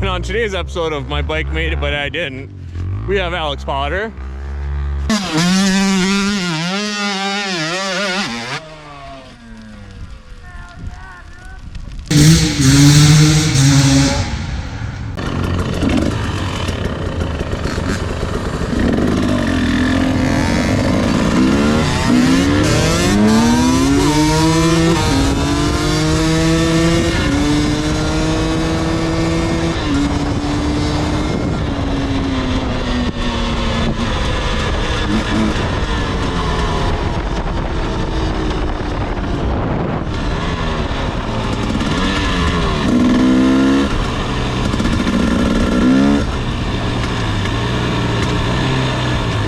And on today's episode of My Bike Made It But I Didn't, we have Alex Potter.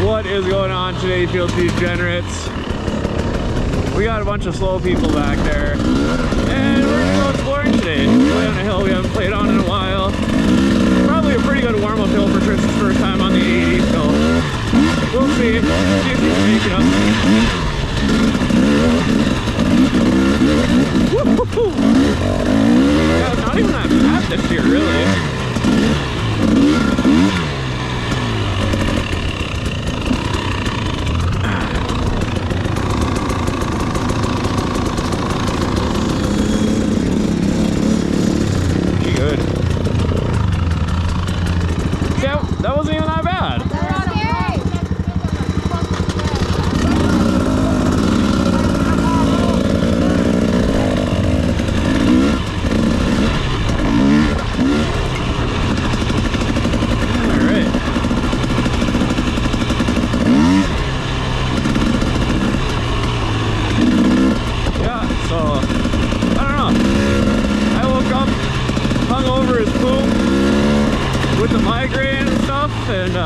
What is going on today, Field Degenerates? We got a bunch of slow people back there, and we're gonna go exploring today. Play on a hill we haven't played on in a while. Probably a pretty good warm-up hill for Tristan's first time on the 80, so we'll see. See if we can make it up. Woo-hoo-hoo. Yeah, it's not even that bad this year, really. That wasn't even that bad. Alright. Yeah, so I don't know. I woke up hungover as poop with the migraine and stuff, and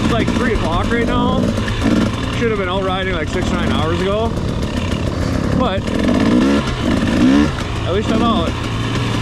it's like 3 o'clock right now. Should have been out riding like 6 or 9 hours ago, but at least I'm out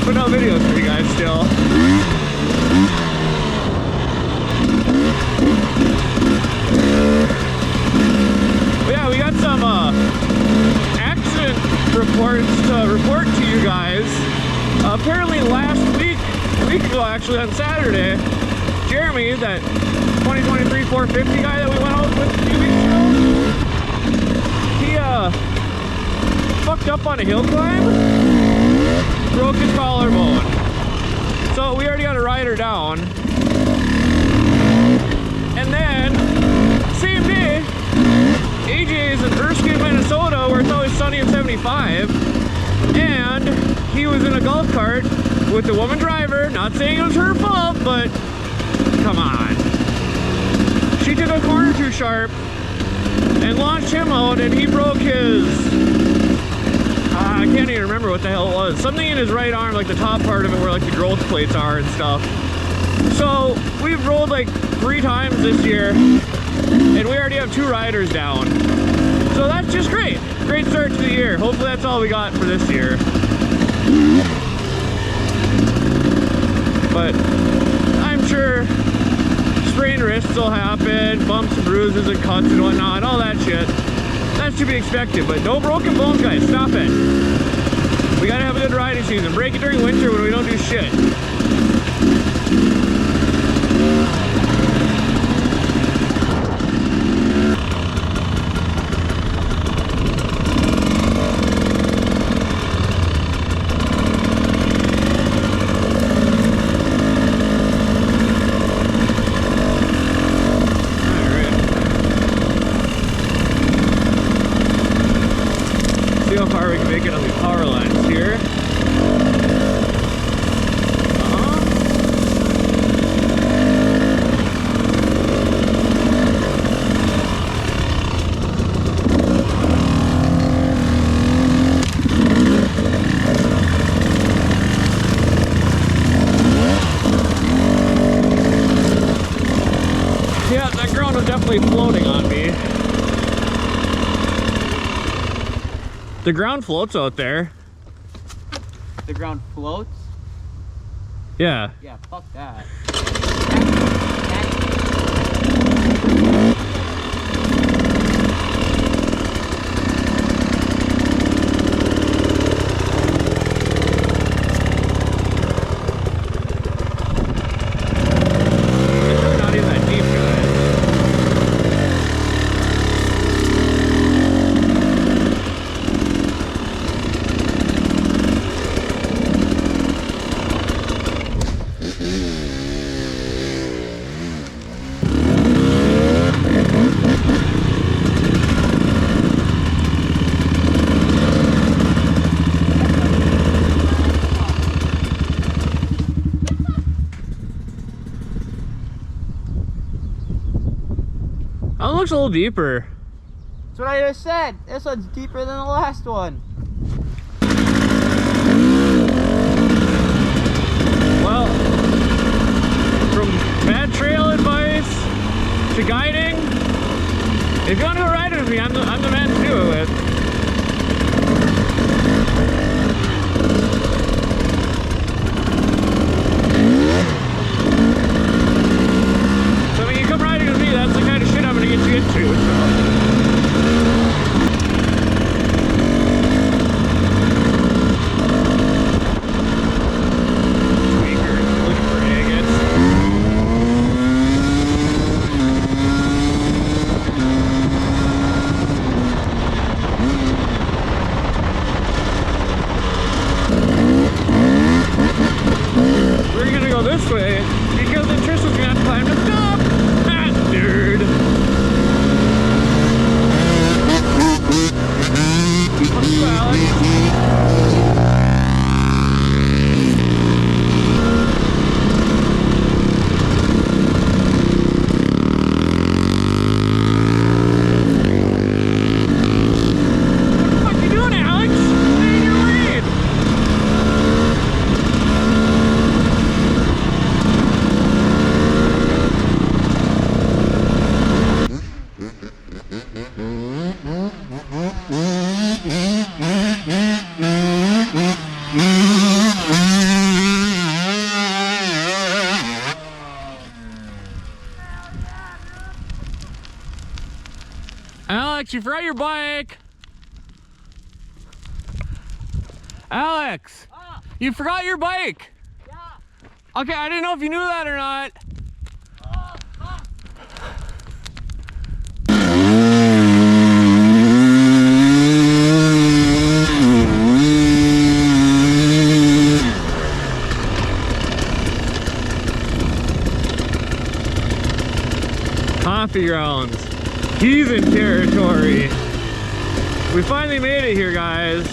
putting out videos for you guys still. But yeah, we got some accident reports to report to you guys. Apparently last week, a week ago actually, on Saturday, Jeremy, that 2023 450 guy that we went out with a few weeks ago, he fucked up on a hill climb, broke his collarbone. So we already got a rider down. And then, same day, AJ's in Erskine, Minnesota, where it's always sunny and 75, and he was in a golf cart with the woman driver. Not saying it was her fault, but come on. She took a corner too sharp and launched him out, and he broke his, I can't even remember what the hell it was. Something in his right arm, like the top part of it where like the growth plates are and stuff. So we've rolled like 3 times this year, and we already have 2 riders down. So that's just great. Great start to the year. Hopefully that's all we got for this year. But I'm sure sprained wrists will happen, bumps and bruises and cuts and whatnot, all that shit. That's to be expected, but no broken bones, guys. Stop it. We gotta have a good riding season. Break it during winter when we don't do shit. See how far we can make it on these power lines here. Yeah, that ground was definitely floating on me. The ground floats out there. The ground floats? Yeah. Yeah, fuck that. That one looks a little deeper. That's what I just said. This one's deeper than the last one. Well, from bad trail advice to guiding, if you want to go riding with me, I'm the man to do it with. So when you come riding with me, that's the kind of shit I'm going to get you into. So. This way because then Tristan's gonna have to climb the top. Ah, nerd. Fuck you, Alex. What the fuck you doing, Alex? Stay in your lane. Alex, you forgot your bike. Alex, you forgot your bike. Yeah. Okay, I didn't know if you knew that or not. Coffee grounds. Heathen territory. We finally made it here, guys.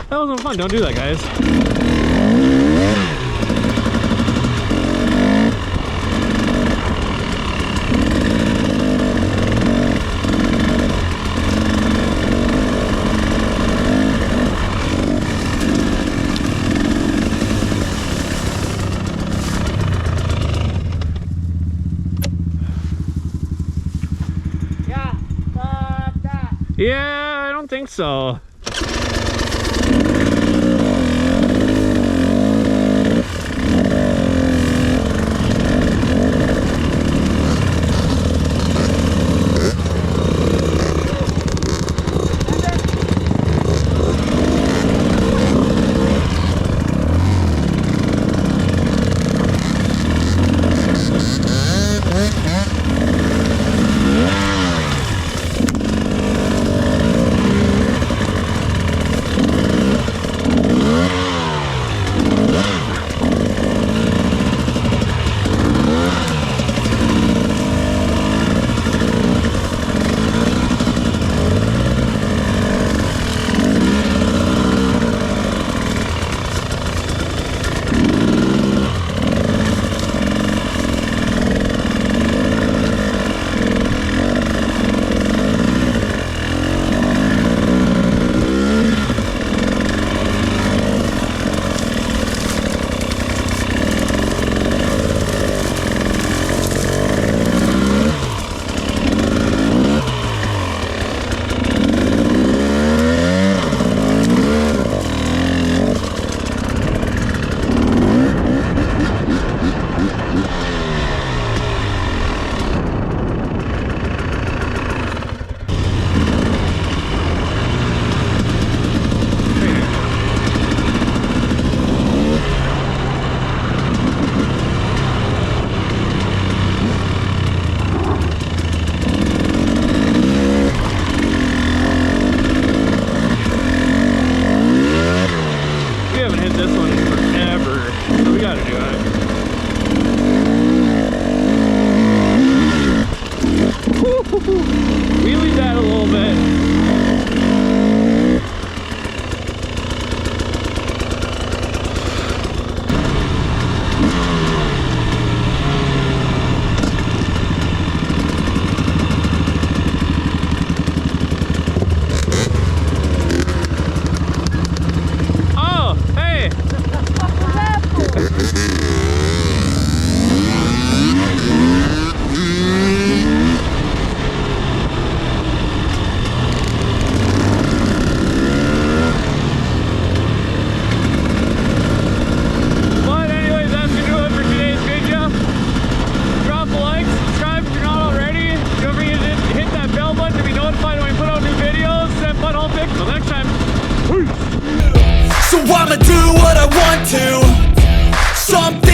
That wasn't fun. Don't do that, guys. Yeah. Fuck that. Yeah, I don't think so. Wheelie that a little bit. Oh, hey. But anyways, that's gonna do it for today's video. Drop a like, subscribe if you're not already. Don't forget to hit that bell button to be notified when we put out new videos. Send butthole pics. Till next time. Peace. So I'ma do what I want to. Something